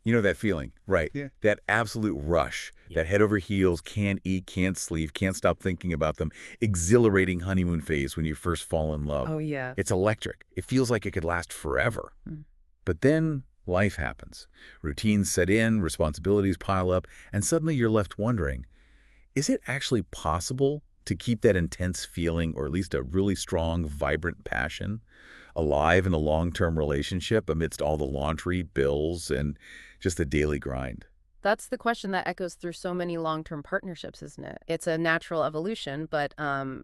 You know that feeling, right? Yeah. That absolute rush, that head over heels, can't eat, can't sleep, can't stop thinking about them, exhilarating honeymoon phase when you first fall in love. Oh, yeah. It's electric. It feels like it could last forever. Mm. But then life happens. Routines set in, responsibilities pile up, and suddenly you're left wondering, is it actually possible to keep that intense feeling, or at least a really strong, vibrant passion, alive in a long-term relationship amidst all the laundry, bills, and just the daily grind? That's the question that echoes through so many long-term partnerships, isn't it? It's a natural evolution, but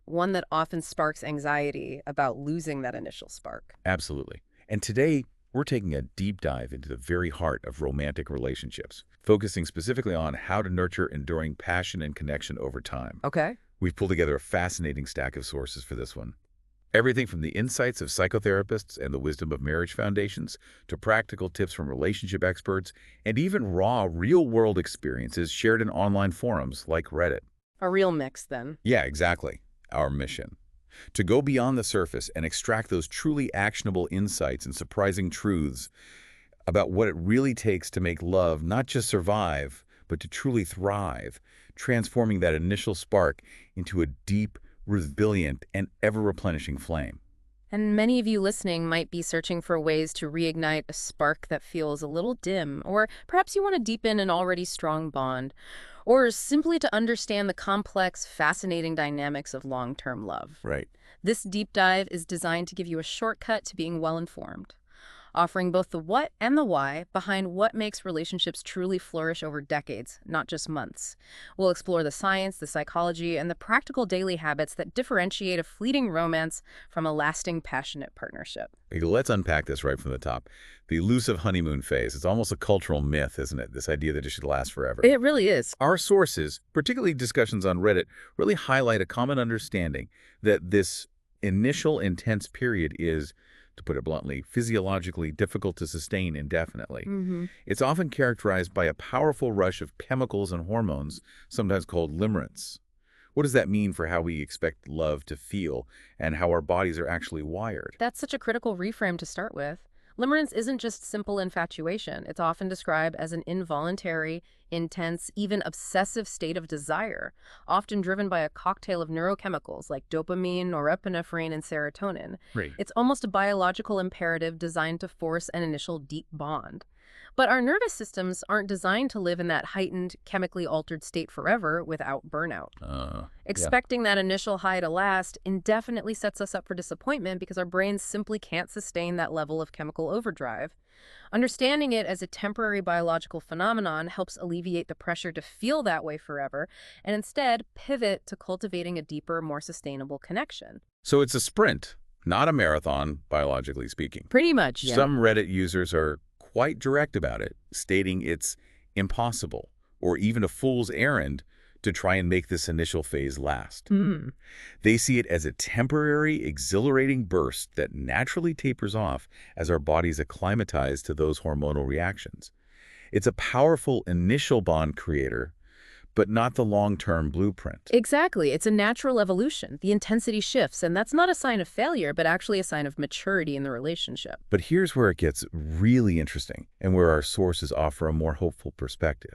one that often sparks anxiety about losing that initial spark. Absolutely. And today, we're taking a deep dive into the very heart of romantic relationships, focusing specifically on how to nurture enduring passion and connection over time. Okay. We've pulled together a fascinating stack of sources for this one. Everything from the insights of psychotherapists and the wisdom of marriage foundations to practical tips from relationship experts and even raw, real-world experiences shared in online forums like Reddit. A real mix, then. Yeah, exactly. Our mission. To go beyond the surface and extract those truly actionable insights and surprising truths about what it really takes to make love not just survive, but to truly thrive, transforming that initial spark into a deep, resilient, and ever-replenishing flame. And many of you listening might be searching for ways to reignite a spark that feels a little dim, or perhaps you want to deepen an already strong bond, or simply to understand the complex, fascinating dynamics of long-term love. Right. This deep dive is designed to give you a shortcut to being well-informed, offering both the what and the why behind what makes relationships truly flourish over decades, not just months. We'll explore the science, the psychology, and the practical daily habits that differentiate a fleeting romance from a lasting, passionate partnership. Okay, let's unpack this right from the top. The elusive honeymoon phase. It's almost a cultural myth, isn't it? This idea that it should last forever. It really is. Our sources, particularly discussions on Reddit, really highlight a common understanding that this initial intense period is, to put it bluntly, physiologically difficult to sustain indefinitely. It's often characterized by a powerful rush of chemicals and hormones, sometimes called limerence. What does that mean for how we expect love to feel and how our bodies are actually wired? That's such a critical reframe to start with. Limerence isn't just simple infatuation. It's often described as an involuntary, intense, even obsessive state of desire, often driven by a cocktail of neurochemicals like dopamine, norepinephrine, and serotonin. Right. It's almost a biological imperative designed to force an initial deep bond. But our nervous systems aren't designed to live in that heightened, chemically altered state forever without burnout. Expecting that initial high to last indefinitely sets us up for disappointment because our brains simply can't sustain that level of chemical overdrive. Understanding it as a temporary biological phenomenon helps alleviate the pressure to feel that way forever and instead pivot to cultivating a deeper, more sustainable connection. So it's a sprint, not a marathon, biologically speaking. Pretty much, yeah. Some Reddit users are quite direct about it, stating it's impossible or even a fool's errand to try and make this initial phase last. They see it as a temporary, exhilarating burst that naturally tapers off as our bodies acclimatize to those hormonal reactions. It's a powerful initial bond creator, but not the long-term blueprint. Exactly. It's a natural evolution. The intensity shifts, and that's not a sign of failure, but actually a sign of maturity in the relationship. But here's where it gets really interesting and where our sources offer a more hopeful perspective.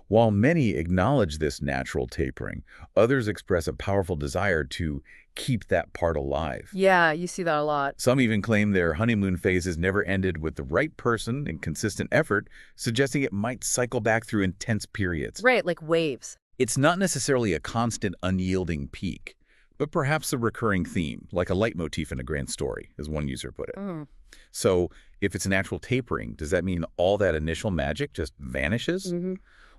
While many acknowledge this natural tapering, others express a powerful desire to keep that part alive. Yeah, you see that a lot. Some even claim their honeymoon phases never ended with the right person and consistent effort, suggesting it might cycle back through intense periods. Right, like waves. It's not necessarily a constant, unyielding peak, but perhaps a recurring theme, like a leitmotif in a grand story, as one user put it. So if it's natural tapering, does that mean all that initial magic just vanishes?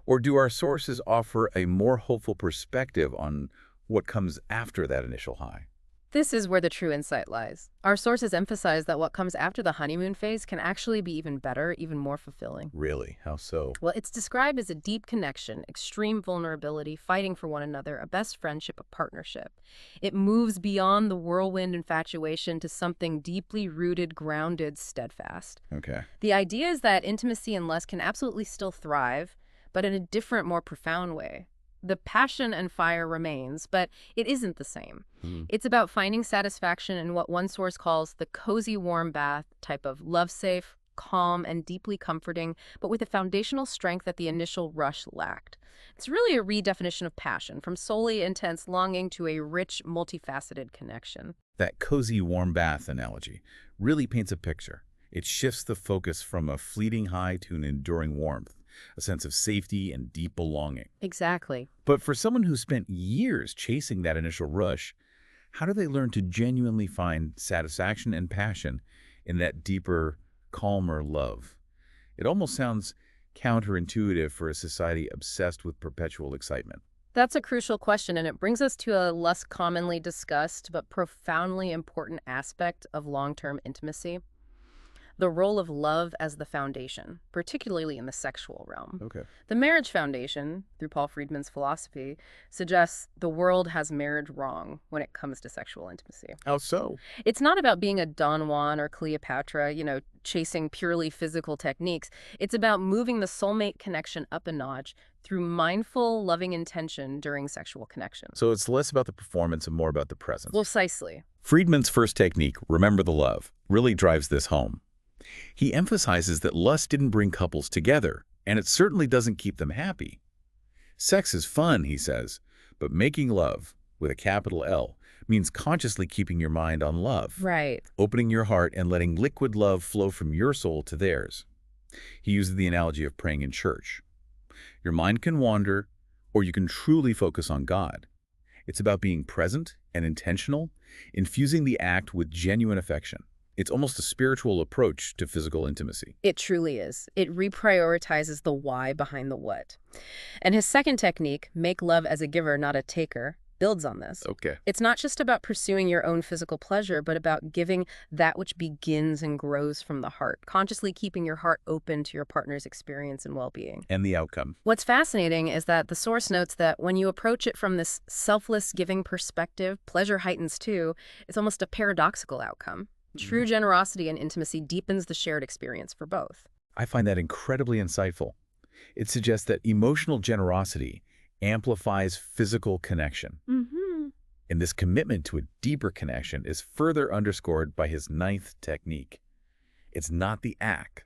Or do our sources offer a more hopeful perspective on what comes after that initial high? This is where the true insight lies. Our sources emphasize that what comes after the honeymoon phase can actually be even better, even more fulfilling. Really? How so? Well, it's described as a deep connection, extreme vulnerability, fighting for one another, a best friendship, a partnership. It moves beyond the whirlwind infatuation to something deeply rooted, grounded, steadfast. Okay. The idea is that intimacy and lust can absolutely still thrive, but in a different, more profound way. The passion and fire remains, but it isn't the same. It's about finding satisfaction in what one source calls the cozy warm bath type of love-safe, calm and deeply comforting, but with a foundational strength that the initial rush lacked. It's really a redefinition of passion, from solely intense longing to a rich, multifaceted connection. That cozy warm bath analogy really paints a picture. It shifts the focus from a fleeting high to an enduring warmth, a sense of safety and deep belonging. Exactly. But for someone who spent years chasing that initial rush, how do they learn to genuinely find satisfaction and passion in that deeper, calmer love? It almost sounds counterintuitive for a society obsessed with perpetual excitement. That's a crucial question, and it brings us to a less commonly discussed but profoundly important aspect of long-term intimacy: the role of love as the foundation, particularly in the sexual realm. Okay. The Marriage Foundation, through Paul Friedman's philosophy, suggests the world has marriage wrong when it comes to sexual intimacy. How so? It's not about being a Don Juan or Cleopatra, chasing purely physical techniques. It's about moving the soulmate connection up a notch through mindful, loving intention during sexual connection. So it's less about the performance and more about the presence. Precisely. Friedman's first technique, Remember the Love, really drives this home. He emphasizes that lust didn't bring couples together, and it certainly doesn't keep them happy. Sex is fun, he says, but making love, with a capital L, means consciously keeping your mind on love. Right. Opening your heart and letting liquid love flow from your soul to theirs. He uses the analogy of praying in church. Your mind can wander, or you can truly focus on God. It's about being present and intentional, infusing the act with genuine affection. It's almost a spiritual approach to physical intimacy. It truly is. It reprioritizes the why behind the what. And his second technique, Make Love as a Giver, Not a Taker, builds on this. Okay. It's not just about pursuing your own physical pleasure, but about giving that which begins and grows from the heart, consciously keeping your heart open to your partner's experience and well-being. And the outcome. What's fascinating is that the source notes that when you approach it from this selfless giving perspective, pleasure heightens too. It's almost a paradoxical outcome. True generosity and intimacy deepens the shared experience for both. I find that incredibly insightful. It suggests that emotional generosity amplifies physical connection. And this commitment to a deeper connection is further underscored by his ninth technique. It's not the act,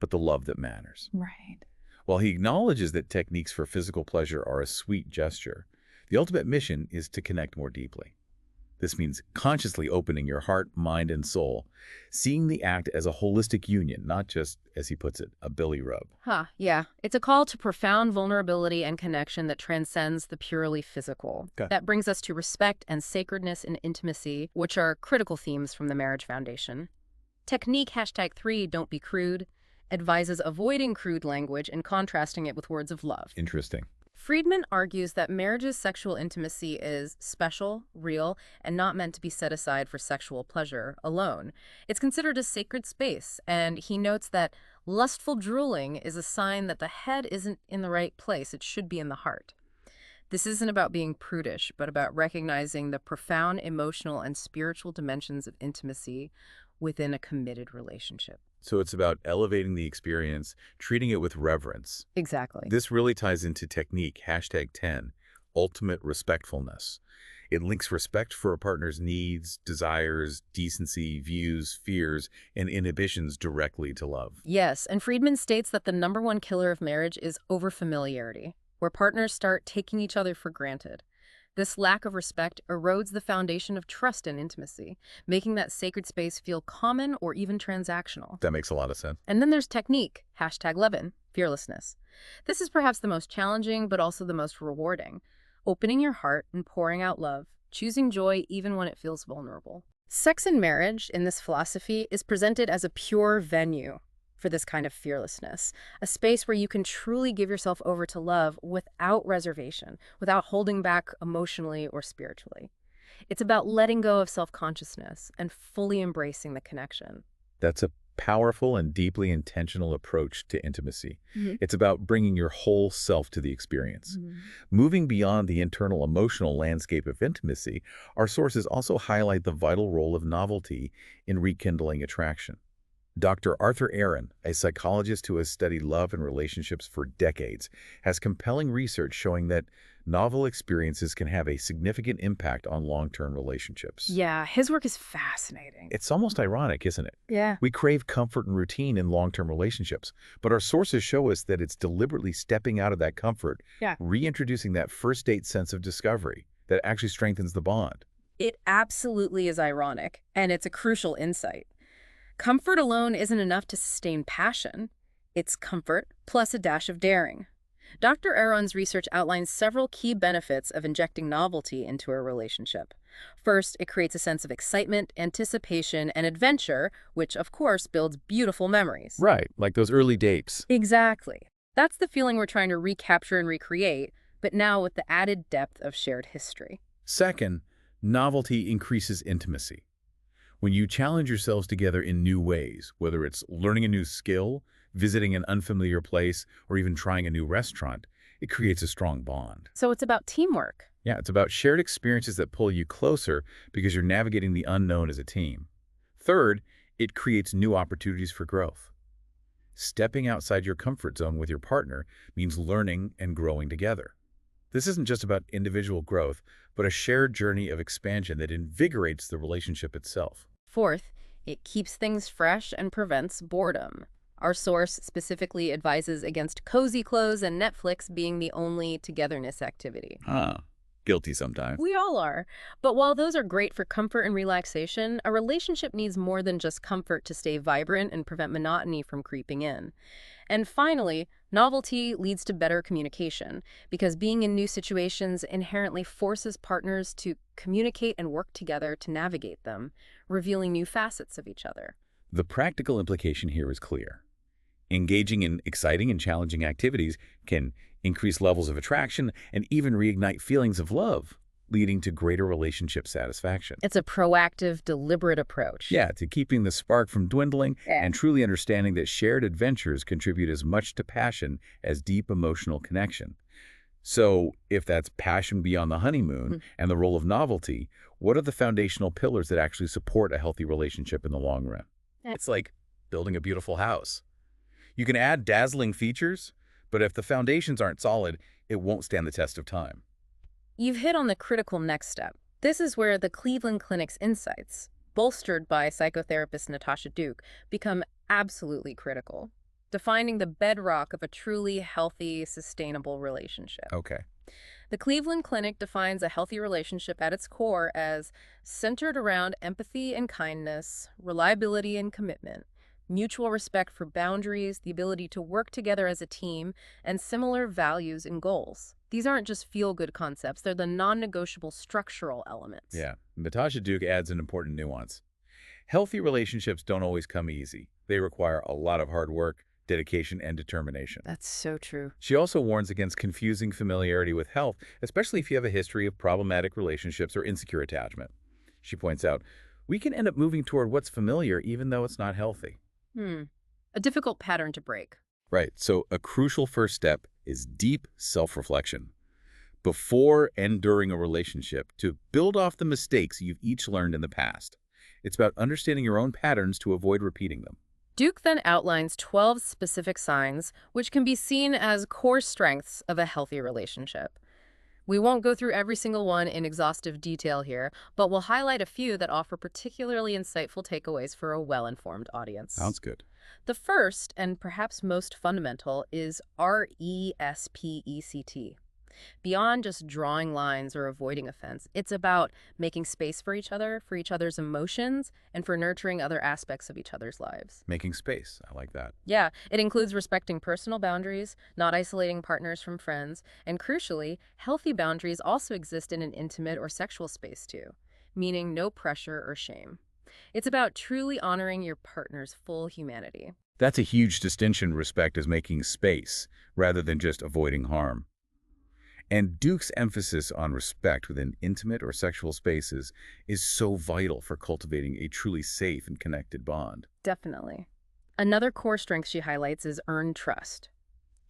but the love that matters. Right. While he acknowledges that techniques for physical pleasure are a sweet gesture, the ultimate mission is to connect more deeply. This means consciously opening your heart, mind, and soul, seeing the act as a holistic union, not just, as he puts it, a billy rub. Yeah. It's a call to profound vulnerability and connection that transcends the purely physical. Okay. That brings us to respect and sacredness in intimacy, which are critical themes from the Marriage Foundation. Technique #3, Don't Be Crude, advises avoiding crude language and contrasting it with words of love. Interesting. Friedman argues that marriage's sexual intimacy is special, real, and not meant to be set aside for sexual pleasure alone. It's considered a sacred space, and he notes that lustful drooling is a sign that the head isn't in the right place. It should be in the heart. This isn't about being prudish, but about recognizing the profound emotional and spiritual dimensions of intimacy within a committed relationship. So it's about elevating the experience, treating it with reverence. Exactly. This really ties into technique #10, ultimate respectfulness. It links respect for a partner's needs, desires, decency, views, fears, and inhibitions directly to love. Yes, and Friedman states that the #1 killer of marriage is overfamiliarity, where partners start taking each other for granted. This lack of respect erodes the foundation of trust and intimacy, making that sacred space feel common or even transactional. That makes a lot of sense. And then there's technique, #11, fearlessness. This is perhaps the most challenging, but also the most rewarding. Opening your heart and pouring out love, choosing joy even when it feels vulnerable. Sex and marriage, in this philosophy, is presented as a pure venue for this kind of fearlessness, a space where you can truly give yourself over to love without reservation, without holding back emotionally or spiritually. It's about letting go of self-consciousness and fully embracing the connection. That's a powerful and deeply intentional approach to intimacy. It's about bringing your whole self to the experience. Moving beyond the internal emotional landscape of intimacy, our sources also highlight the vital role of novelty in rekindling attraction. Dr. Arthur Aaron, a psychologist who has studied love and relationships for decades, has compelling research showing that novel experiences can have a significant impact on long-term relationships. Yeah, his work is fascinating. It's almost ironic, isn't it? Yeah. We crave comfort and routine in long-term relationships, but our sources show us that it's deliberately stepping out of that comfort, reintroducing that first date sense of discovery that actually strengthens the bond. It absolutely is ironic, and it's a crucial insight. Comfort alone isn't enough to sustain passion. It's comfort plus a dash of daring. Dr. Aaron's research outlines several key benefits of injecting novelty into a relationship. First, it creates a sense of excitement, anticipation, and adventure, which, of course, builds beautiful memories. Right, like those early dates. Exactly. That's the feeling we're trying to recapture and recreate, but now with the added depth of shared history. Second, novelty increases intimacy. When you challenge yourselves together in new ways, whether it's learning a new skill, visiting an unfamiliar place, or even trying a new restaurant, it creates a strong bond. So it's about teamwork. Yeah, it's about shared experiences that pull you closer because you're navigating the unknown as a team. Third, it creates new opportunities for growth. Stepping outside your comfort zone with your partner means learning and growing together. This isn't just about individual growth, but a shared journey of expansion that invigorates the relationship itself. Fourth, it keeps things fresh and prevents boredom. Our source specifically advises against cozy clothes and Netflix being the only togetherness activity. Guilty sometimes. We all are. But while those are great for comfort and relaxation, a relationship needs more than just comfort to stay vibrant and prevent monotony from creeping in. And finally, novelty leads to better communication, because being in new situations inherently forces partners to communicate and work together to navigate them, revealing new facets of each other. The practical implication here is clear. Engaging in exciting and challenging activities can increase levels of attraction and even reignite feelings of love, leading to greater relationship satisfaction. It's a proactive, deliberate approach. Yeah, to keeping the spark from dwindling and truly understanding that shared adventures contribute as much to passion as deep emotional connection. So, if that's passion beyond the honeymoon and the role of novelty, what are the foundational pillars that actually support a healthy relationship in the long run? It's like building a beautiful house. You can add dazzling features, but if the foundations aren't solid, it won't stand the test of time. You've hit on the critical next step. This is where the Cleveland Clinic's insights, bolstered by psychotherapist Natasha Duke, become absolutely critical, defining the bedrock of a truly healthy, sustainable relationship. Okay. The Cleveland Clinic defines a healthy relationship at its core as centered around empathy and kindness, reliability and commitment, mutual respect for boundaries, the ability to work together as a team, and similar values and goals. These aren't just feel-good concepts, they're the non-negotiable structural elements. Yeah, Natasha Duke adds an important nuance. Healthy relationships don't always come easy. They require a lot of hard work, dedication, and determination. That's so true. She also warns against confusing familiarity with health, especially if you have a history of problematic relationships or insecure attachment. She points out, we can end up moving toward what's familiar even though it's not healthy. A difficult pattern to break. Right, so a crucial first step is deep self-reflection. Before and during a relationship, to build off the mistakes you've each learned in the past. It's about understanding your own patterns to avoid repeating them. Duke then outlines 12 specific signs which can be seen as core strengths of a healthy relationship. We won't go through every single one in exhaustive detail here, but we'll highlight a few that offer particularly insightful takeaways for a well-informed audience. Sounds good. The first, and perhaps most fundamental, is RESPECT. Beyond just drawing lines or avoiding offense, it's about making space for each other's emotions, and for nurturing other aspects of each other's lives. Making space. I like that. Yeah, it includes respecting personal boundaries, not isolating partners from friends, and crucially, healthy boundaries also exist in an intimate or sexual space too, meaning no pressure or shame. It's about truly honoring your partner's full humanity. That's a huge distinction. Respect is making space rather than just avoiding harm. And Duke's emphasis on respect within intimate or sexual spaces is so vital for cultivating a truly safe and connected bond. Definitely. Another core strength she highlights is earned trust.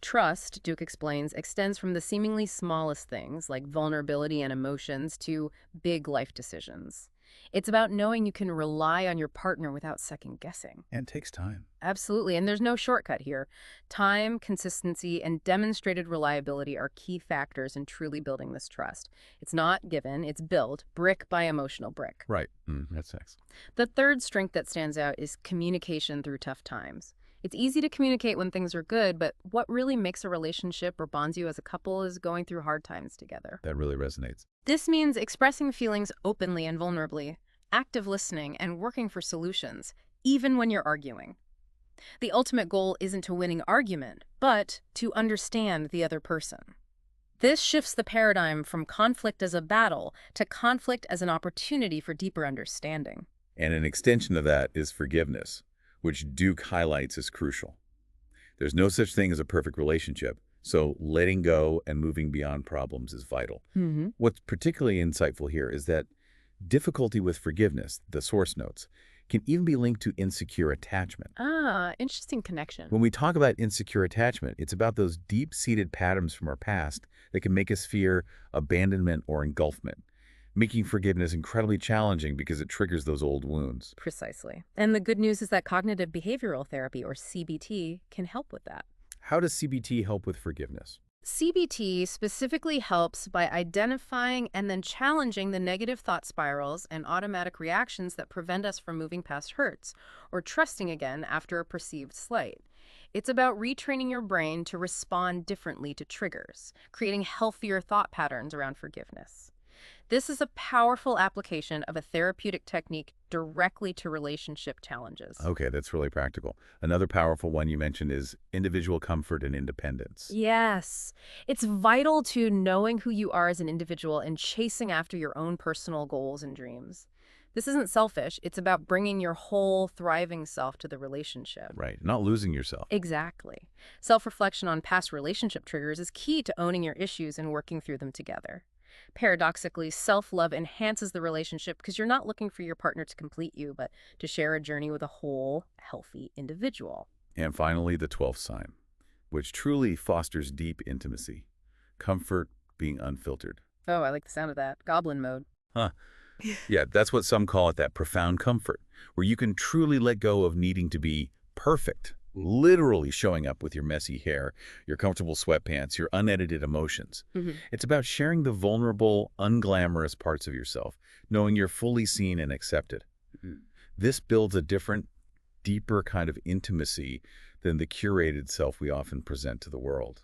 Trust, Duke explains, extends from the seemingly smallest things, like vulnerability and emotions, to big life decisions. It's about knowing you can rely on your partner without second guessing. And it takes time. Absolutely, and there's no shortcut here. Time, consistency, and demonstrated reliability are key factors in truly building this trust. It's not given, it's built, brick by emotional brick. Right. That's nice. The third strength that stands out is communication through tough times. It's easy to communicate when things are good, but what really makes a relationship or bonds you as a couple is going through hard times together. That really resonates. This means expressing feelings openly and vulnerably, active listening, and working for solutions, even when you're arguing. The ultimate goal isn't to win an argument, but to understand the other person. This shifts the paradigm from conflict as a battle to conflict as an opportunity for deeper understanding. And an extension of that is forgiveness, which Duke highlights as crucial. There's no such thing as a perfect relationship, so letting go and moving beyond problems is vital. What's particularly insightful here is that difficulty with forgiveness, the source notes, can even be linked to insecure attachment. Ah, interesting connection. When we talk about insecure attachment, it's about those deep-seated patterns from our past that can make us fear abandonment or engulfment, making forgiveness incredibly challenging because it triggers those old wounds. Precisely. And the good news is that cognitive behavioral therapy, or CBT, can help with that. How does CBT help with forgiveness? CBT specifically helps by identifying and then challenging the negative thought spirals and automatic reactions that prevent us from moving past hurts or trusting again after a perceived slight. It's about retraining your brain to respond differently to triggers, creating healthier thought patterns around forgiveness. This is a powerful application of a therapeutic technique directly to relationship challenges. Okay, that's really practical. Another powerful one you mentioned is individual comfort and independence. Yes. It's vital to knowing who you are as an individual and chasing after your own personal goals and dreams. This isn't selfish. It's about bringing your whole, thriving self to the relationship. Right, not losing yourself. Exactly. Self-reflection on past relationship triggers is key to owning your issues and working through them together. Paradoxically, self-love enhances the relationship because you're not looking for your partner to complete you, but to share a journey with a whole, healthy individual. And finally, the 12th sign, which truly fosters deep intimacy. Comfort being unfiltered. Oh, I like the sound of that. Goblin mode. Huh. Yeah, that's what some call it, that profound comfort, where you can truly let go of needing to be perfect, literally showing up with your messy hair, your comfortable sweatpants, your unedited emotions. It's about sharing the vulnerable, unglamorous parts of yourself, knowing you're fully seen and accepted. This builds a different, deeper kind of intimacy than the curated self we often present to the world.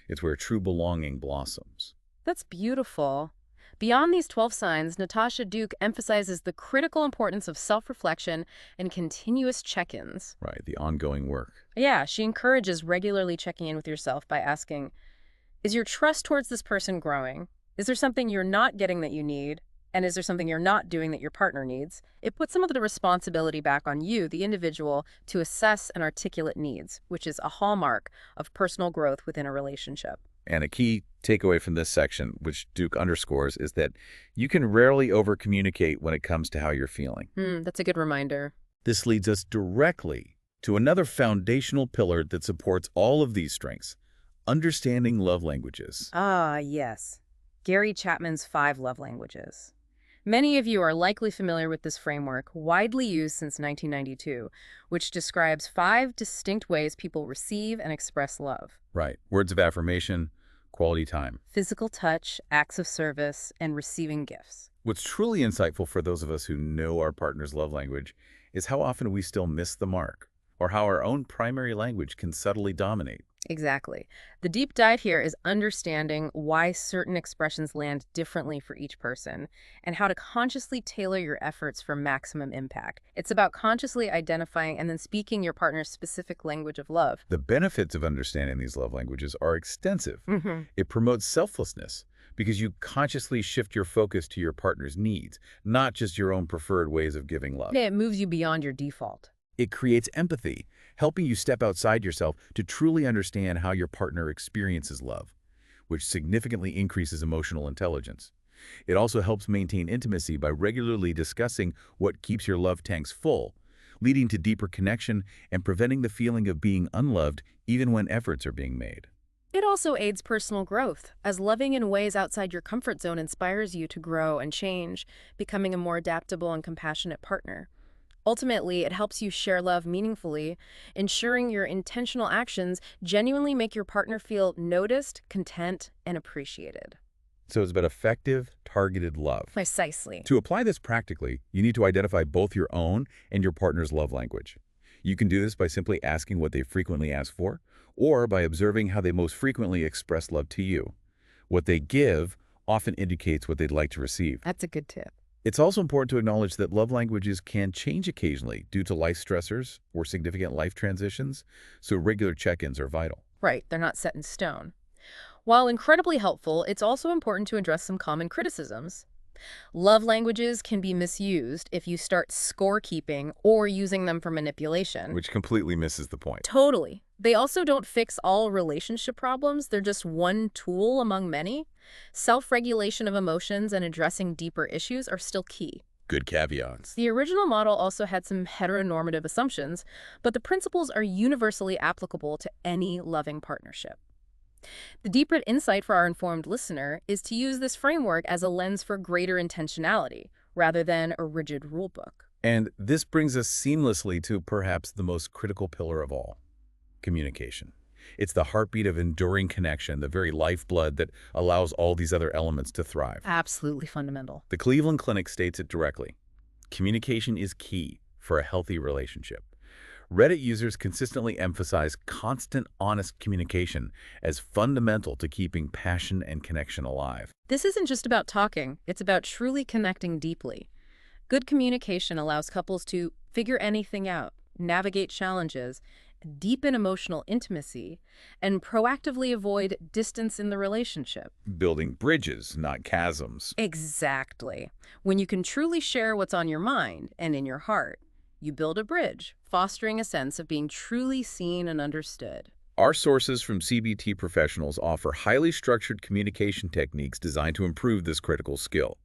It's where true belonging blossoms. That's beautiful. Beyond these 12 signs, Natasha Duke emphasizes the critical importance of self-reflection and continuous check-ins. Right, the ongoing work. Yeah, she encourages regularly checking in with yourself by asking, is your trust towards this person growing? Is there something you're not getting that you need? And is there something you're not doing that your partner needs? It puts some of the responsibility back on you, the individual, to assess and articulate needs, which is a hallmark of personal growth within a relationship. And a key takeaway from this section, which Duke underscores, is that you can rarely over-communicate when it comes to how you're feeling. That's a good reminder. This leads us directly to another foundational pillar that supports all of these strengths, understanding love languages. Ah, yes. Gary Chapman's 5 love languages. Many of you are likely familiar with this framework, widely used since 1992, which describes 5 distinct ways people receive and express love. Right. Words of affirmation, quality time. Physical touch, acts of service, and receiving gifts. What's truly insightful for those of us who know our partner's love language is how often we still miss the mark, or how our own primary language can subtly dominate. Exactly. The deep dive here is understanding why certain expressions land differently for each person and how to consciously tailor your efforts for maximum impact. It's about consciously identifying and then speaking your partner's specific language of love. The benefits of understanding these love languages are extensive. It promotes selflessness because you consciously shift your focus to your partner's needs, not just your own preferred ways of giving love. It moves you beyond your default. It creates empathy, helping you step outside yourself to truly understand how your partner experiences love, which significantly increases emotional intelligence. It also helps maintain intimacy by regularly discussing what keeps your love tanks full, leading to deeper connection and preventing the feeling of being unloved even when efforts are being made. It also aids personal growth, as loving in ways outside your comfort zone inspires you to grow and change, becoming a more adaptable and compassionate partner. Ultimately, it helps you share love meaningfully, ensuring your intentional actions genuinely make your partner feel noticed, content, and appreciated. So it's about effective, targeted love. Precisely. To apply this practically, you need to identify both your own and your partner's love language. You can do this by simply asking what they frequently ask for, or by observing how they most frequently express love to you. What they give often indicates what they'd like to receive. That's a good tip. It's also important to acknowledge that love languages can change occasionally due to life stressors or significant life transitions, so regular check-ins are vital. Right, they're not set in stone. While incredibly helpful, it's also important to address some common criticisms. Love languages can be misused if you start scorekeeping or using them for manipulation. Which completely misses the point. Totally. They also don't fix all relationship problems. They're just one tool among many. Self-regulation of emotions and addressing deeper issues are still key. Good caveats. The original model also had some heteronormative assumptions, but the principles are universally applicable to any loving partnership. The deeper insight for our informed listener is to use this framework as a lens for greater intentionality, rather than a rigid rulebook. And this brings us seamlessly to perhaps the most critical pillar of all, communication. It's the heartbeat of enduring connection, the very lifeblood that allows all these other elements to thrive. Absolutely fundamental. The Cleveland Clinic states it directly. Communication is key for a healthy relationship. Reddit users consistently emphasize constant, honest communication as fundamental to keeping passion and connection alive. This isn't just about talking, it's about truly connecting deeply. Good communication allows couples to figure anything out, navigate challenges, deepen emotional intimacy, and proactively avoid distance in the relationship. Building bridges, not chasms. Exactly. When you can truly share what's on your mind and in your heart, you build a bridge, fostering a sense of being truly seen and understood. Our sources from CBT professionals offer highly structured communication techniques designed to improve this critical skill.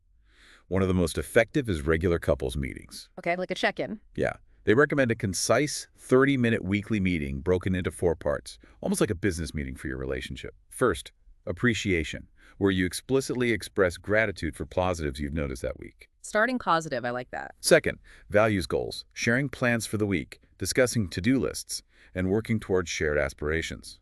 One of the most effective is regular couples meetings. Okay, like a check-in. Yeah. They recommend a concise 30-minute weekly meeting broken into 4 parts, almost like a business meeting for your relationship. First, appreciation, where you explicitly express gratitude for positives you've noticed that week. Starting positive, I like that. Second, values goals, sharing plans for the week, discussing to-do lists, and working towards shared aspirations.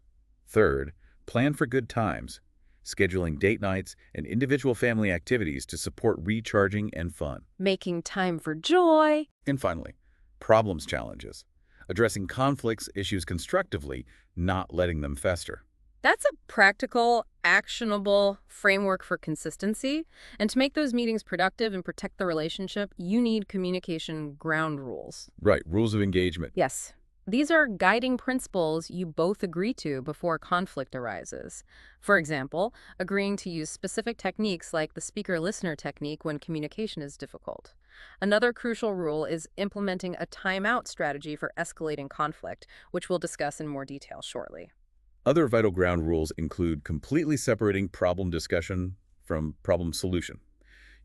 Third, plan for good times, scheduling date nights and individual family activities to support recharging and fun. Making time for joy. And finally, problems challenges, addressing conflicts issues constructively, not letting them fester. That's a practical, actionable framework for consistency. And to make those meetings productive and protect the relationship, you need communication ground rules. Right, rules of engagement. Yes. These are guiding principles you both agree to before conflict arises. For example, agreeing to use specific techniques like the speaker-listener technique when communication is difficult. Another crucial rule is implementing a timeout strategy for escalating conflict, which we'll discuss in more detail shortly. Other vital ground rules include completely separating problem discussion from problem solution.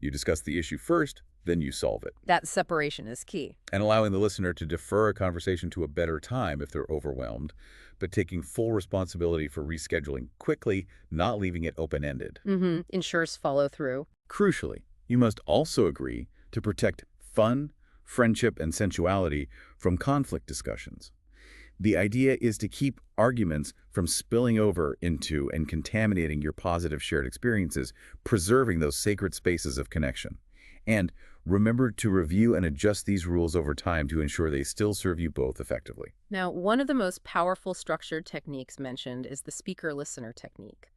You discuss the issue first, then you solve it. That separation is key. And allowing the listener to defer a conversation to a better time if they're overwhelmed, but taking full responsibility for rescheduling quickly, not leaving it open-ended. Ensures follow through. Crucially, you must also agree to protect fun, friendship, and sensuality from conflict discussions. The idea is to keep arguments from spilling over into and contaminating your positive shared experiences, preserving those sacred spaces of connection. And remember to review and adjust these rules over time to ensure they still serve you both effectively. Now, one of the most powerful structured techniques mentioned is the speaker-listener technique.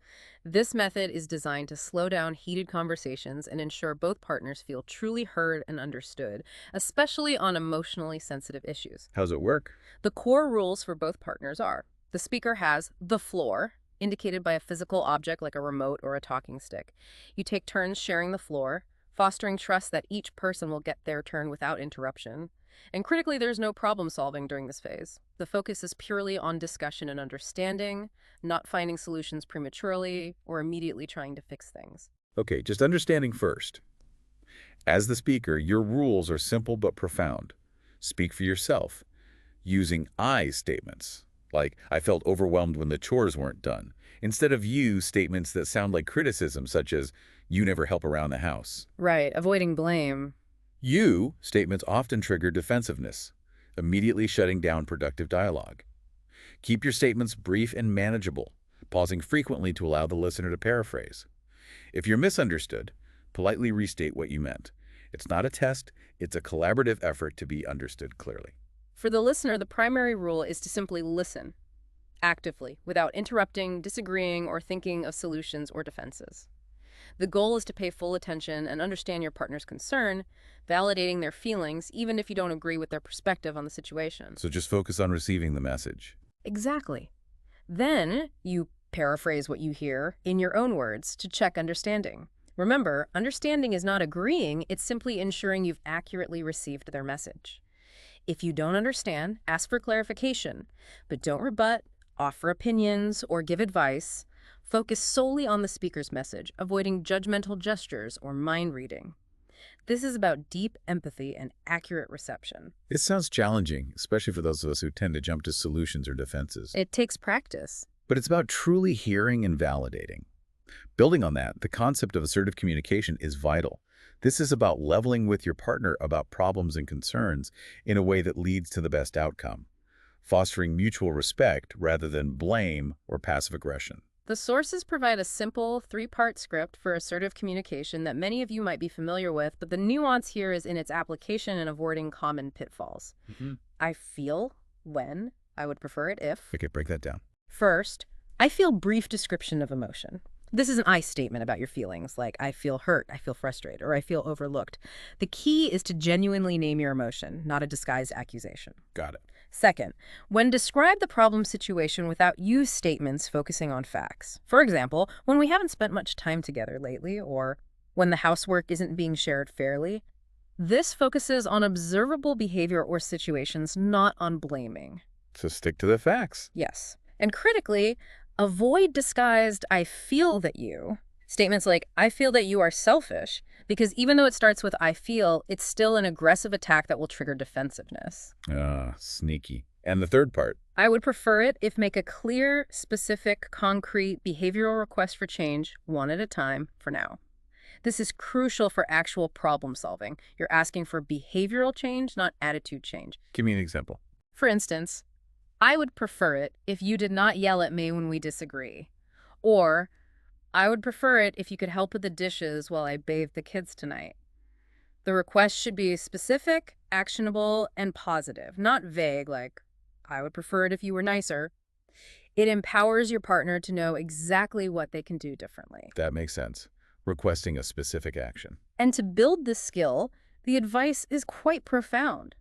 This method is designed to slow down heated conversations and ensure both partners feel truly heard and understood, especially on emotionally sensitive issues. How's it work? The core rules for both partners are: the speaker has the floor, indicated by a physical object like a remote or a talking stick. You take turns sharing the floor, fostering trust that each person will get their turn without interruption. And critically, there's no problem solving during this phase. The focus is purely on discussion and understanding, not finding solutions prematurely or immediately trying to fix things. Okay, just understanding first. As the speaker, your rules are simple but profound. Speak for yourself, using I statements. like I felt overwhelmed when the chores weren't done, instead of you statements that sound like criticism, such as, you never help around the house. Right, avoiding blame. You statements often trigger defensiveness, immediately shutting down productive dialogue. Keep your statements brief and manageable, pausing frequently to allow the listener to paraphrase. If you're misunderstood, politely restate what you meant. It's not a test, it's a collaborative effort to be understood clearly. For the listener, the primary rule is to simply listen, actively, without interrupting, disagreeing, or thinking of solutions or defenses. The goal is to pay full attention and understand your partner's concern, validating their feelings, even if you don't agree with their perspective on the situation. So just focus on receiving the message. Exactly. Then you paraphrase what you hear in your own words to check understanding. Remember, understanding is not agreeing, it's simply ensuring you've accurately received their message. If you don't understand, ask for clarification, but don't rebut, offer opinions, or give advice. Focus solely on the speaker's message, avoiding judgmental gestures or mind reading. This is about deep empathy and accurate reception. It sounds challenging, especially for those of us who tend to jump to solutions or defenses. It takes practice. But it's about truly hearing and validating. Building on that, the concept of assertive communication is vital. This is about leveling with your partner about problems and concerns in a way that leads to the best outcome, fostering mutual respect rather than blame or passive aggression. The sources provide a simple 3-part script for assertive communication that many of you might be familiar with, but the nuance here is in its application and avoiding common pitfalls. I feel when, I would prefer it if. Okay, break that down. First, I feel brief description of emotion. This is an I statement about your feelings, like I feel hurt, I feel frustrated, or I feel overlooked. The key is to genuinely name your emotion, not a disguised accusation. Got it. Second, when describe the problem situation without use statements focusing on facts. For example, when we haven't spent much time together lately, or when the housework isn't being shared fairly. This focuses on observable behavior or situations, not on blaming. So stick to the facts. Yes. And critically, avoid disguised, I feel that you. Statements like, I feel that you are selfish, because even though it starts with I feel, it's still an aggressive attack that will trigger defensiveness. Sneaky. And the third part? I would prefer it if make a clear, specific, concrete behavioral request for change, one at a time, for now. This is crucial for actual problem solving. You're asking for behavioral change, not attitude change. Give me an example. For instance, I would prefer it if you did not yell at me when we disagree. Or, I would prefer it if you could help with the dishes while I bathe the kids tonight. The request should be specific, actionable, and positive, not vague like, I would prefer it if you were nicer. It empowers your partner to know exactly what they can do differently. That makes sense. Requesting a specific action. And to build this skill, the advice is quite profound.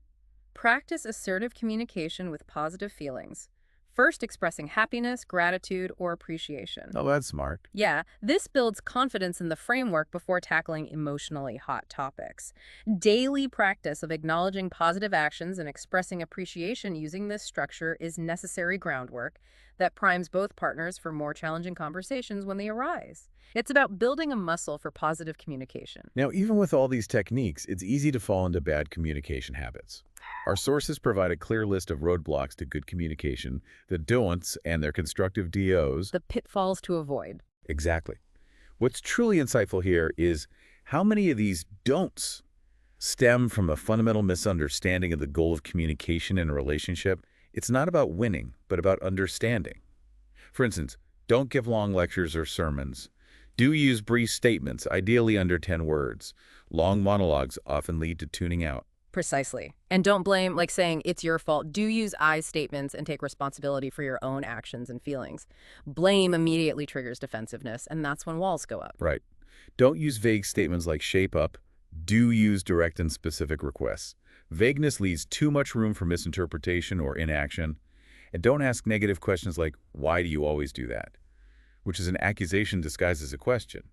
Practice assertive communication with positive feelings. First, expressing happiness, gratitude, or appreciation. Oh, that's smart. Yeah, this builds confidence in the framework before tackling emotionally hot topics. Daily practice of acknowledging positive actions and expressing appreciation using this structure is necessary groundwork that primes both partners for more challenging conversations when they arise. It's about building a muscle for positive communication. Now, even with all these techniques, it's easy to fall into bad communication habits. Our sources provide a clear list of roadblocks to good communication, the don'ts and their constructive DOs. The pitfalls to avoid. Exactly. What's truly insightful here is how many of these don'ts stem from a fundamental misunderstanding of the goal of communication in a relationship. It's not about winning, but about understanding. For instance, don't give long lectures or sermons. Do use brief statements, ideally under 10 words. Long monologues often lead to tuning out. Precisely. And don't blame, like saying, it's your fault. Do use I statements and take responsibility for your own actions and feelings. Blame immediately triggers defensiveness, and that's when walls go up. Right. Don't use vague statements like shape up. Do use direct and specific requests. Vagueness leaves too much room for misinterpretation or inaction. And don't ask negative questions like, why do you always do that? Which is an accusation disguised as a question.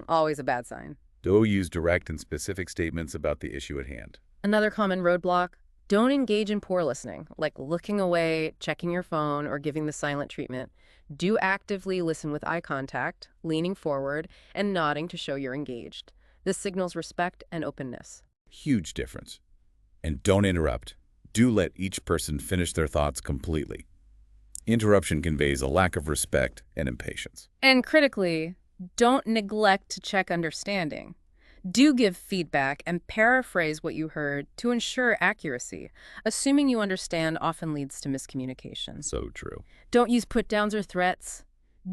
Always a bad sign. Do use direct and specific statements about the issue at hand. Another common roadblock, don't engage in poor listening, like looking away, checking your phone, or giving the silent treatment. Do actively listen with eye contact, leaning forward, and nodding to show you're engaged. This signals respect and openness. Huge difference. And don't interrupt. Do let each person finish their thoughts completely. Interruption conveys a lack of respect and impatience. And critically, don't neglect to check understanding. Do give feedback and paraphrase what you heard to ensure accuracy. Assuming you understand often leads to miscommunication. So true. Don't use put-downs or threats.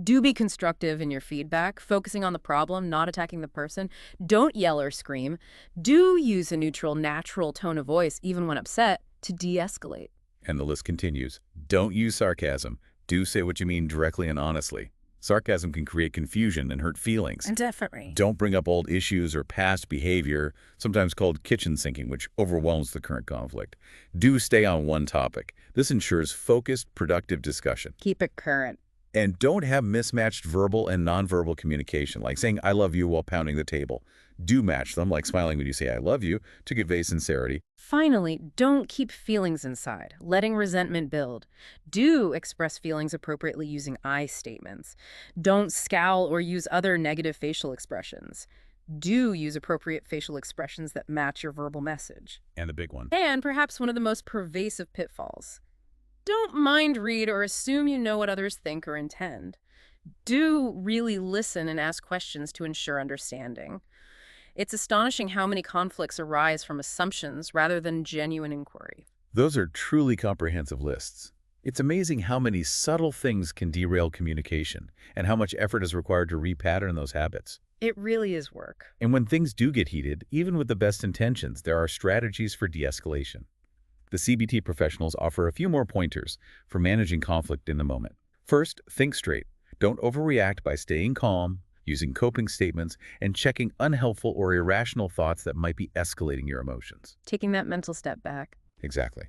Do be constructive in your feedback, focusing on the problem, not attacking the person. Don't yell or scream. Do use a neutral, natural tone of voice, even when upset, to de-escalate. And the list continues. Don't use sarcasm. Do say what you mean directly and honestly. Sarcasm can create confusion and hurt feelings. Definitely. Don't bring up old issues or past behavior, sometimes called kitchen sinking, which overwhelms the current conflict. Do stay on one topic. This ensures focused, productive discussion. Keep it current. And don't have mismatched verbal and nonverbal communication, like saying I love you while pounding the table. Do match them, like smiling when you say I love you, to convey sincerity. Finally, don't keep feelings inside, letting resentment build. Do express feelings appropriately using I statements. Don't scowl or use other negative facial expressions. Do use appropriate facial expressions that match your verbal message. And the big one. And perhaps one of the most pervasive pitfalls. Don't mind read or assume you know what others think or intend. Do really listen and ask questions to ensure understanding. It's astonishing how many conflicts arise from assumptions rather than genuine inquiry. Those are truly comprehensive lists. It's amazing how many subtle things can derail communication and how much effort is required to repattern those habits. It really is work. And when things do get heated, even with the best intentions, there are strategies for de-escalation. The CBT professionals offer a few more pointers for managing conflict in the moment. First, think straight. Don't overreact by staying calm, using coping statements, and checking unhelpful or irrational thoughts that might be escalating your emotions. Taking that mental step back. Exactly.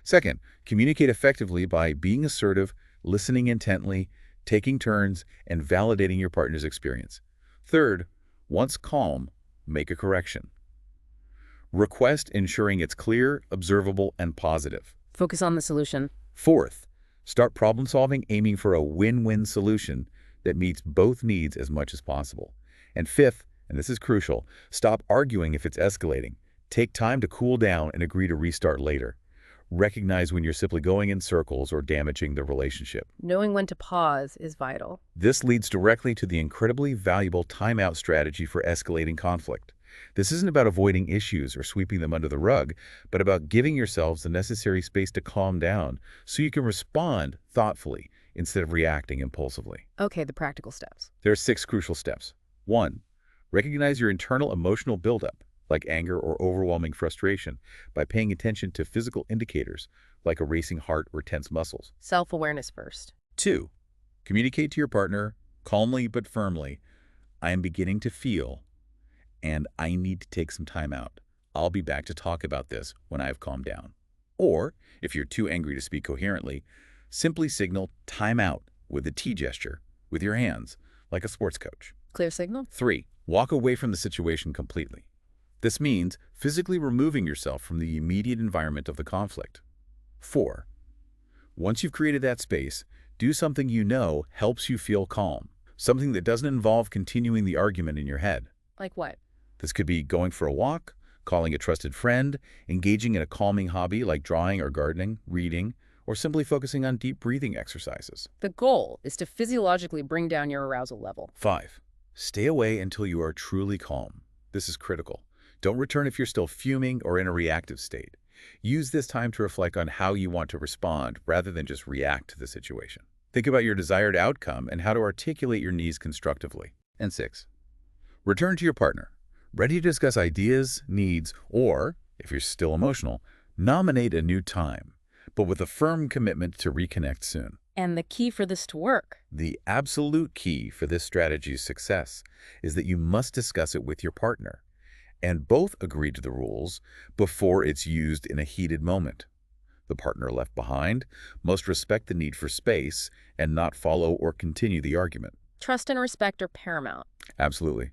Second, communicate effectively by being assertive, listening intently, taking turns, and validating your partner's experience. Third, once calm, make a correction. Request ensuring it's clear, observable, and positive. Focus on the solution. Fourth, start problem solving, aiming for a win-win solution that meets both needs as much as possible. And fifth, and this is crucial, stop arguing if it's escalating. Take time to cool down and agree to restart later. Recognize when you're simply going in circles or damaging the relationship. Knowing when to pause is vital. This leads directly to the incredibly valuable timeout strategy for escalating conflict. This isn't about avoiding issues or sweeping them under the rug, but about giving yourselves the necessary space to calm down so you can respond thoughtfully instead of reacting impulsively. Okay, the practical steps. There are 6 crucial steps. 1. Recognize your internal emotional buildup, like anger or overwhelming frustration, by paying attention to physical indicators, like a racing heart or tense muscles. Self-awareness first. 2. Communicate to your partner, calmly but firmly, I am beginning to feel, and I need to take some time out. I'll be back to talk about this when I have calmed down. Or, if you're too angry to speak coherently, simply signal time out with a T gesture with your hands, like a sports coach. Clear signal. 3. Walk away from the situation completely. This means physically removing yourself from the immediate environment of the conflict. 4. Once you've created that space, do something you know helps you feel calm, something that doesn't involve continuing the argument in your head. Like what? This could be going for a walk, calling a trusted friend, engaging in a calming hobby like drawing or gardening, reading, or simply focusing on deep breathing exercises. The goal is to physiologically bring down your arousal level. 5. Stay away until you are truly calm. This is critical. Don't return if you're still fuming or in a reactive state. Use this time to reflect on how you want to respond rather than just react to the situation. Think about your desired outcome and how to articulate your needs constructively. And 6. Return to your partner, ready to discuss ideas, needs, or, if you're still emotional, nominate a new time, but with a firm commitment to reconnect soon. And the key for this to work? The absolute key for this strategy's success is that you must discuss it with your partner, and both agree to the rules before it's used in a heated moment. The partner left behind must respect the need for space and not follow or continue the argument. Trust and respect are paramount. Absolutely.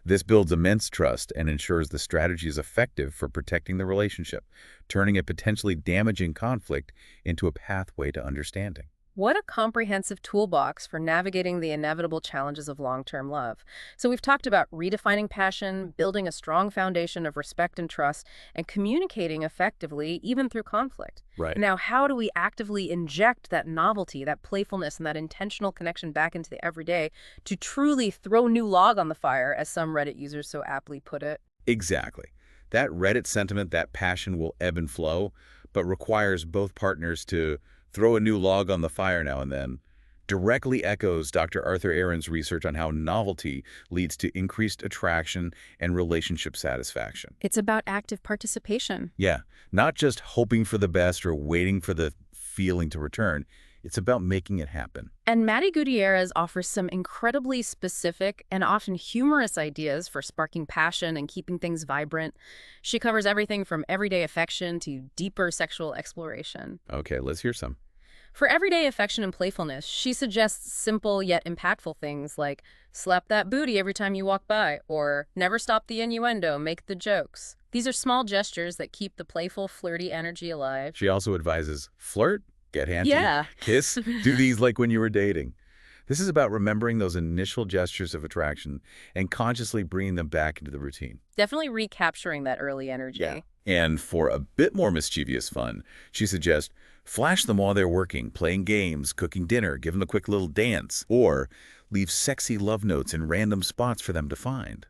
This builds immense trust and ensures the strategy is effective for protecting the relationship, turning a potentially damaging conflict into a pathway to understanding. What a comprehensive toolbox for navigating the inevitable challenges of long-term love. So we've talked about redefining passion, building a strong foundation of respect and trust, and communicating effectively, even through conflict. Right. Now, how do we actively inject that novelty, that playfulness, and that intentional connection back into the everyday to truly throw new log on the fire, as some Reddit users so aptly put it? Exactly. That Reddit sentiment, that passion will ebb and flow, but requires both partners to throw a new log on the fire now and then, directly echoes Dr. Arthur Aaron's research on how novelty leads to increased attraction and relationship satisfaction. It's about active participation. Yeah, not just hoping for the best or waiting for the feeling to return. It's about making it happen. And Maddie Gutierrez offers some incredibly specific and often humorous ideas for sparking passion and keeping things vibrant. She covers everything from everyday affection to deeper sexual exploration. Okay, let's hear some. For everyday affection and playfulness, she suggests simple yet impactful things like slap that booty every time you walk by, or never stop the innuendo, make the jokes. These are small gestures that keep the playful, flirty energy alive. She also advises flirt, get handsy, Yeah. kiss, do these like when you were dating. This is about remembering those initial gestures of attraction and consciously bringing them back into the routine. Definitely recapturing that early energy. Yeah. And for a bit more mischievous fun, she suggests flash them while they're working, playing games, cooking dinner, give them a quick little dance, or leave sexy love notes in random spots for them to find.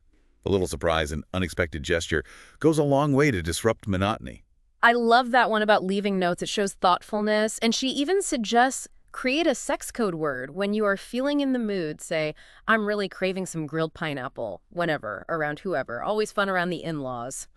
A little surprise and unexpected gesture goes a long way to disrupt monotony. I love that one about leaving notes. It shows thoughtfulness. And she even suggests create a sex code word. When you are feeling in the mood, say, I'm really craving some grilled pineapple, whenever, around whoever. Always fun around the in-laws.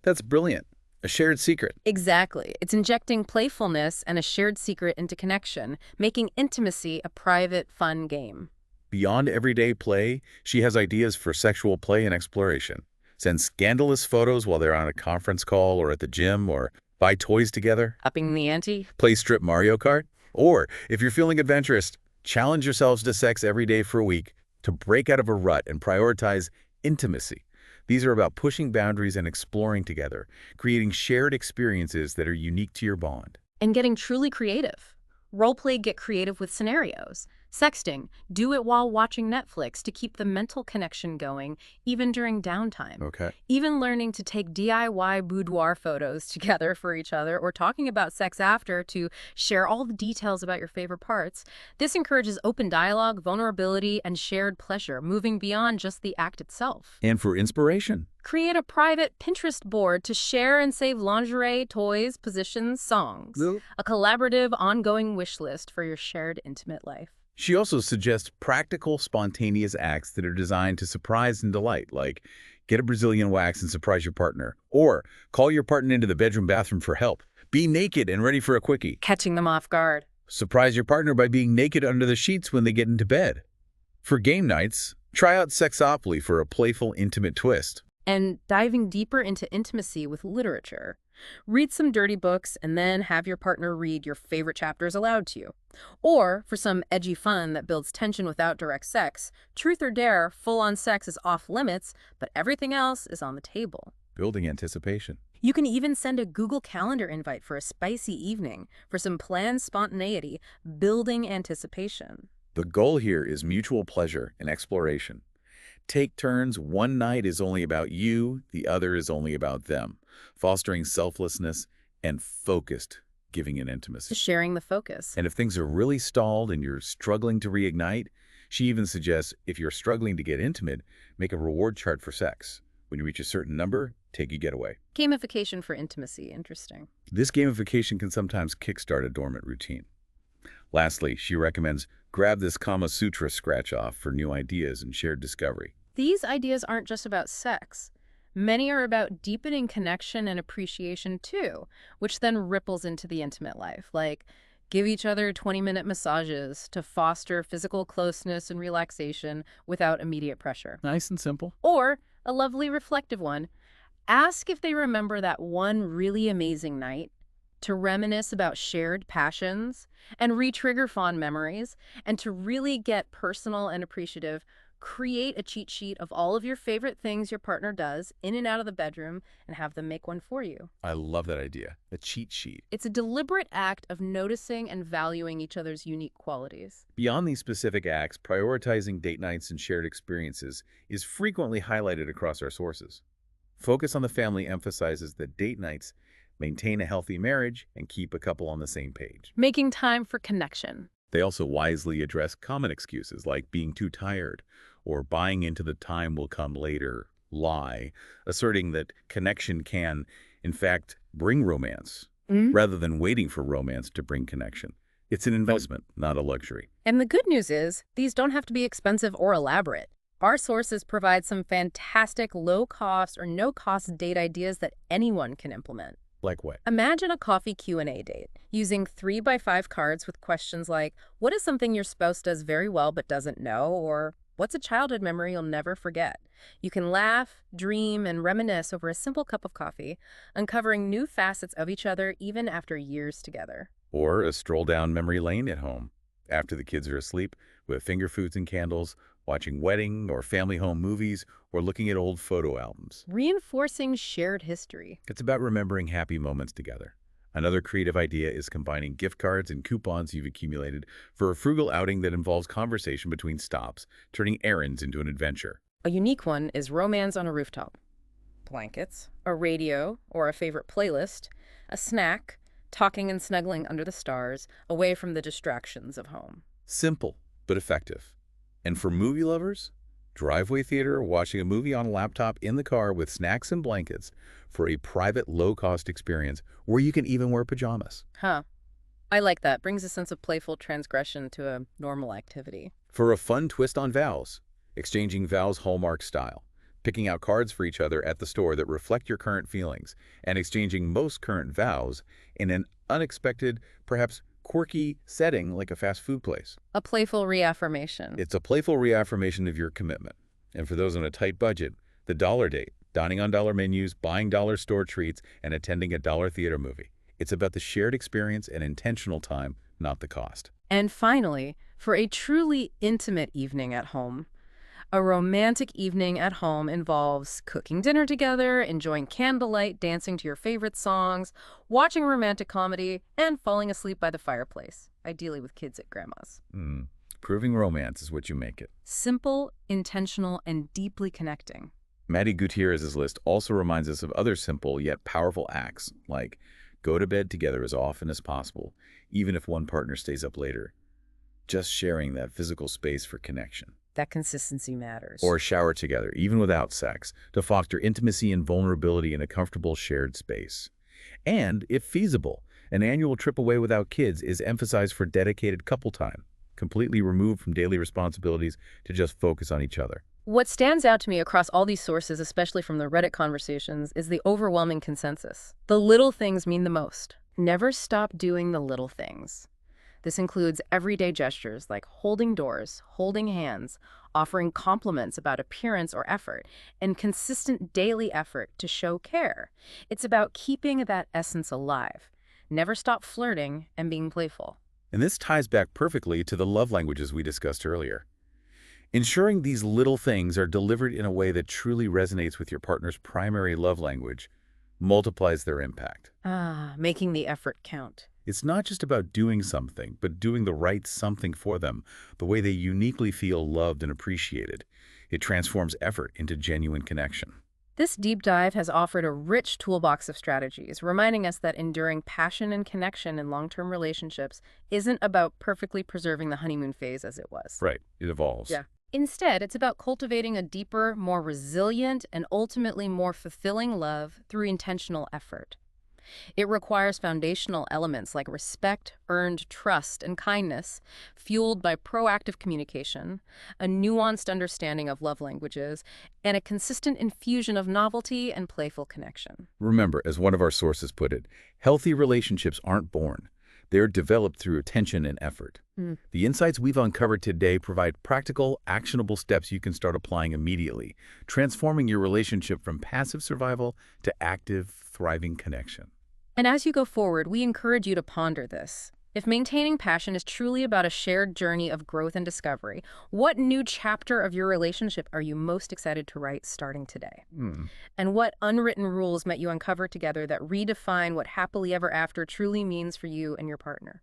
That's brilliant. A shared secret. Exactly. It's injecting playfulness and a shared secret into connection, making intimacy a private, fun game. Beyond everyday play, she has ideas for sexual play and exploration. Send scandalous photos while they're on a conference call or at the gym, or buy toys together. Upping the ante? Play strip Mario Kart. Or, if you're feeling adventurous, challenge yourselves to sex every day for a week to break out of a rut and prioritize intimacy. These are about pushing boundaries and exploring together, creating shared experiences that are unique to your bond. And getting truly creative. Roleplay, get creative with scenarios. Sexting, do it while watching Netflix to keep the mental connection going, even during downtime. Okay. Even learning to take DIY boudoir photos together for each other, or talking about sex after to share all the details about your favorite parts. This encourages open dialogue, vulnerability, and shared pleasure, moving beyond just the act itself. And for inspiration. Create a private Pinterest board to share and save lingerie, toys, positions, songs. A collaborative, ongoing wish list for your shared intimate life. She also suggests practical, spontaneous acts that are designed to surprise and delight, like get a Brazilian wax and surprise your partner, or call your partner into the bathroom for help. Be naked and ready for a quickie. Catching them off guard. Surprise your partner by being naked under the sheets when they get into bed. For game nights, try out Sexopoly for a playful, intimate twist. And diving deeper into intimacy with literature. Read some dirty books and then have your partner read your favorite chapters aloud to you. Or, for some edgy fun that builds tension without direct sex, Truth or Dare, full-on sex is off limits, but everything else is on the table. Building anticipation. You can even send a Google Calendar invite for a spicy evening for some planned spontaneity, building anticipation. The goal here is mutual pleasure and exploration. Take turns. One night is only about you, the other is only about them, fostering selflessness and focused giving and intimacy. Sharing the focus. And if things are really stalled and you're struggling to reignite, she even suggests if you're struggling to get intimate, make a reward chart for sex. When you reach a certain number, take a getaway. Gamification for intimacy. Interesting. This gamification can sometimes kickstart a dormant routine. Lastly, she recommends grab this Kama Sutra scratch-off for new ideas and shared discovery. These ideas aren't just about sex. Many are about deepening connection and appreciation too, which then ripples into the intimate life, like give each other 20-minute massages to foster physical closeness and relaxation without immediate pressure. Nice and simple. Or a lovely reflective one, ask if they remember that one really amazing night, to reminisce about shared passions and re-trigger fond memories, and to really get personal and appreciative, Create a cheat sheet of all of your favorite things your partner does in and out of the bedroom and have them make one for you. I love that idea, a cheat sheet. It's a deliberate act of noticing and valuing each other's unique qualities. Beyond these specific acts, prioritizing date nights and shared experiences is frequently highlighted across our sources. Focus on the Family emphasizes that date nights maintain a healthy marriage and keep a couple on the same page. Making time for connection. They also wisely address common excuses like being too tired or buying into the time will come later lie, asserting that connection can, in fact, bring romance, rather than waiting for romance to bring connection. It's an investment, not a luxury. And the good news is, these don't have to be expensive or elaborate. Our sources provide some fantastic low-cost or no-cost date ideas that anyone can implement. Like what? Imagine a coffee Q&A date, using 3x5 cards with questions like, what is something your spouse does very well but doesn't know? Or, what's a childhood memory you'll never forget? You can laugh, dream, and reminisce over a simple cup of coffee, uncovering new facets of each other even after years together. Or a stroll down memory lane at home, after the kids are asleep, with finger foods and candles, watching wedding or family home movies, or looking at old photo albums. Reinforcing shared history. It's about remembering happy moments together. Another creative idea is combining gift cards and coupons you've accumulated for a frugal outing that involves conversation between stops, turning errands into an adventure. A unique one is romance on a rooftop. Blankets, a radio or a favorite playlist, a snack, talking and snuggling under the stars, away from the distractions of home. Simple, but effective. And for movie lovers, driveway theater or watching a movie on a laptop in the car with snacks and blankets for a private, low-cost experience where you can even wear pajamas. I like that. Brings a sense of playful transgression to a normal activity. For a fun twist on vows, exchanging vows Hallmark style, picking out cards for each other at the store that reflect your current feelings, and exchanging most current vows in an unexpected, perhaps quirky setting like a fast food place. A playful reaffirmation. It's a playful reaffirmation of your commitment. And for those on a tight budget, the dollar date, dining on dollar menus, buying dollar store treats, and attending a dollar theater movie. It's about the shared experience and intentional time, not the cost. And finally, for a truly intimate evening at home, a romantic evening at home involves cooking dinner together, enjoying candlelight, dancing to your favorite songs, watching a romantic comedy, and falling asleep by the fireplace, ideally with kids at grandma's. Proving romance is what you make it. Simple, intentional, and deeply connecting. Maddie Gutierrez's list also reminds us of other simple yet powerful acts, like go to bed together as often as possible, even if one partner stays up later. Just sharing that physical space for connection. That consistency matters. Or shower together, even without sex, to foster intimacy and vulnerability in a comfortable shared space. And, if feasible, an annual trip away without kids is emphasized for dedicated couple time, completely removed from daily responsibilities to just focus on each other. What stands out to me across all these sources, especially from the Reddit conversations, is the overwhelming consensus. The little things mean the most. Never stop doing the little things. This includes everyday gestures like holding doors, holding hands, offering compliments about appearance or effort, and consistent daily effort to show care. It's about keeping that essence alive. Never stop flirting and being playful. And this ties back perfectly to the love languages we discussed earlier. Ensuring these little things are delivered in a way that truly resonates with your partner's primary love language multiplies their impact. Making the effort count. It's not just about doing something, but doing the right something for them, the way they uniquely feel loved and appreciated. It transforms effort into genuine connection. This deep dive has offered a rich toolbox of strategies, reminding us that enduring passion and connection in long-term relationships isn't about perfectly preserving the honeymoon phase as it was. Right. It evolves. Yeah. Instead, it's about cultivating a deeper, more resilient, and ultimately more fulfilling love through intentional effort. It requires foundational elements like respect, earned trust, and kindness, fueled by proactive communication, a nuanced understanding of love languages, and a consistent infusion of novelty and playful connection. Remember, as one of our sources put it, healthy relationships aren't born. They're developed through attention and effort. The insights we've uncovered today provide practical, actionable steps you can start applying immediately, transforming your relationship from passive survival to active, thriving connection. And as you go forward, we encourage you to ponder this. If maintaining passion is truly about a shared journey of growth and discovery, what new chapter of your relationship are you most excited to write starting today? And what unwritten rules might you uncover together that redefine what happily ever after truly means for you and your partner?